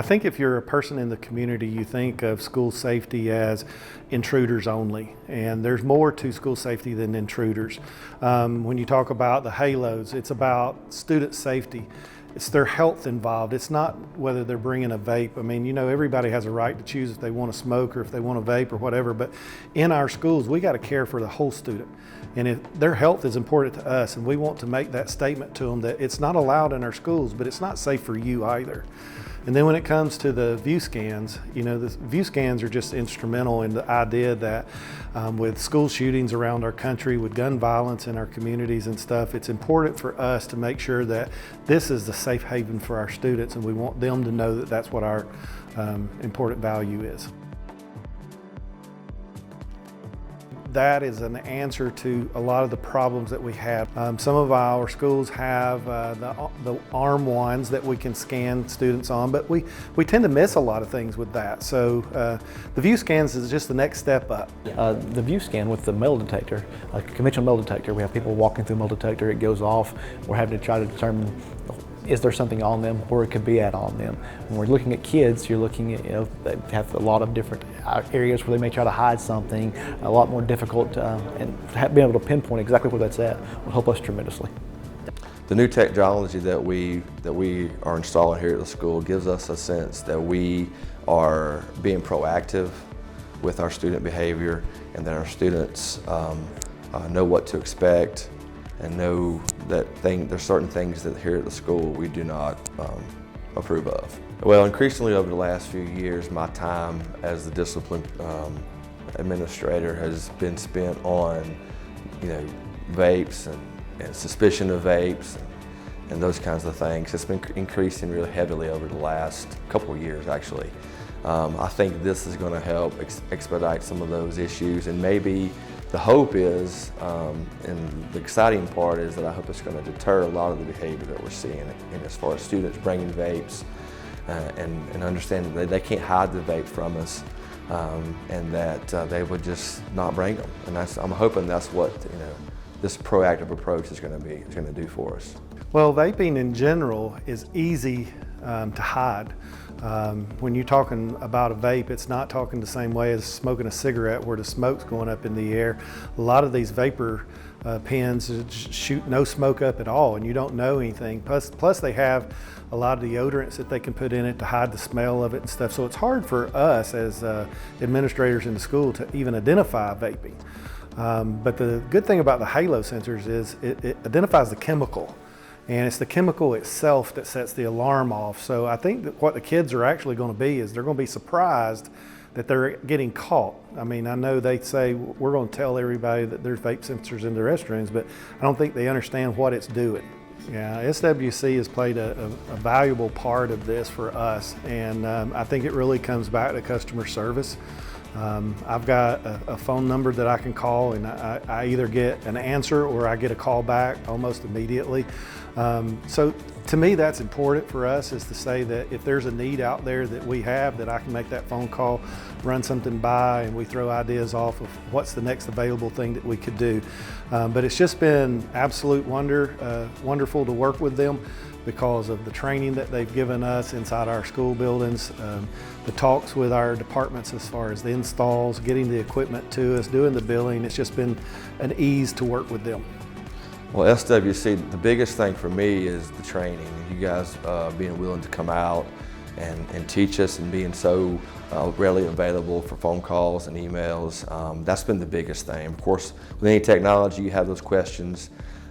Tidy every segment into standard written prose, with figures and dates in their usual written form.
I think if you're a person in the community, you think of school safety as intruders only, and there's more to school safety than intruders. When you talk about the halos, it's about student safety. It's their health involved. It's not whether they're bringing a vape. I mean, you know, everybody has a right to choose if they want to smoke or if they want to vape or whatever, but in our schools, we got to care for the whole student. And if their health is important to us, and we want to make that statement to them that it's not allowed in our schools, but it's not safe for you either. And then when it comes to the view scans, you know, the view scans are just instrumental in the idea that with school shootings around our country, with gun violence in our communities and stuff, it's important for us to make sure that this is a safe haven for our students, and we want them to know that that's what our important value is. That is an answer to a lot of the problems that we have. Some of our schools have the arm ones that we can scan students on, but we tend to miss a lot of things with that. So the view scans is just the next step up. The view scan with the metal detector, like a conventional metal detector, we have people walking through the metal detector, it goes off, we're having to try to determine is there something on them, or it could be on them. When we're looking at kids, you're looking at, you know, they have a lot of different areas where they may try to hide something, a lot more difficult, and being able to pinpoint exactly where that's at will help us tremendously. The new technology that we are installing here at the school gives us a sense that we are being proactive with our student behavior, and that our students know what to expect, and know that there's certain things that here at the school we do not approve of. Well, increasingly over the last few years, my time as the discipline administrator has been spent on, you know, vapes and suspicion of vapes and those kinds of things. It's been increasing really heavily over the last couple of years, actually. I think this is going to help expedite some of those issues, and maybe the hope is, and the exciting part is that I hope it's going to deter a lot of the behavior that we're seeing, and as far as students bringing vapes and understanding that they can't hide the vape from us, and that they would just not bring them. And I'm hoping that's what, you know, this proactive approach is going to do for us. Well, vaping in general is easy to hide. When you're talking about a vape, it's not talking the same way as smoking a cigarette where the smoke's going up in the air. A lot of these vapor pens shoot no smoke up at all, and you don't know anything. Plus they have a lot of deodorants that they can put in it to hide the smell of it and stuff. So it's hard for us as administrators in the school to even identify vaping. But the good thing about the halo sensors is it identifies the chemical. And it's the chemical itself that sets the alarm off. So I think that what the kids are actually going to be is they're going to be surprised that they're getting caught. I mean, I know they say we're going to tell everybody that there's vape sensors in the restrooms, but I don't think they understand what it's doing. Yeah, SWC has played a valuable part of this for us, and I think it really comes back to customer service. I've got a phone number that I can call, and I either get an answer or I get a call back almost immediately. So to me, that's important for us, is to say that if there's a need out there that we have, that I can make that phone call, run something by, and we throw ideas off of what's the next available thing that we could do. But it's just been absolute wonderful to work with them because of the training that they've given us inside our school buildings, the talks with our departments as far as the installs, getting the equipment to us, doing the billing. It's just been an ease to work with them. Well, SWC, the biggest thing for me is the training. You guys being willing to come out and teach us, and being so readily available for phone calls and emails. That's been the biggest thing. Of course, with any technology, you have those questions.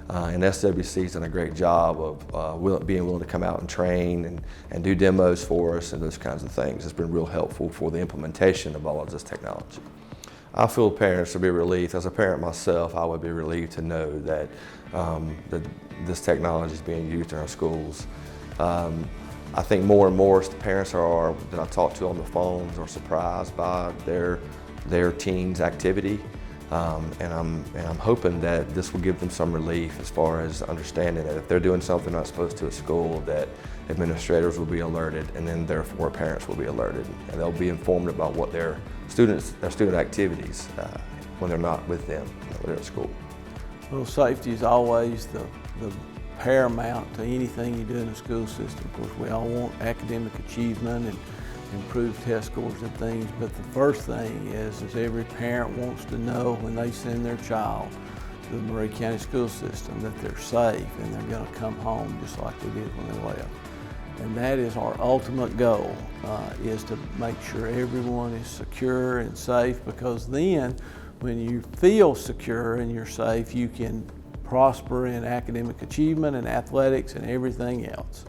And SWC's done a great job of being willing to come out and train and do demos for us and those kinds of things. It's been real helpful for the implementation of all of this technology. I feel parents will be relieved. As a parent myself, I would be relieved to know that, that this technology is being used in our schools. I think more and more parents that I talk to on the phones are surprised by their teens' activity. And I'm hoping that this will give them some relief as far as understanding that if they're doing something not supposed to at school, that administrators will be alerted, and then therefore parents will be alerted, and they'll be informed about what their student activities when they're not with them, when they're at school. Well, safety is always the paramount to anything you do in the school system. Of course, we all want academic achievement and improved test scores and things, but the first thing is every parent wants to know when they send their child to the Maury County school system that they're safe and they're going to come home just like they did when they left. And that is our ultimate goal, is to make sure everyone is secure and safe, because then when you feel secure and you're safe, you can prosper in academic achievement and athletics and everything else.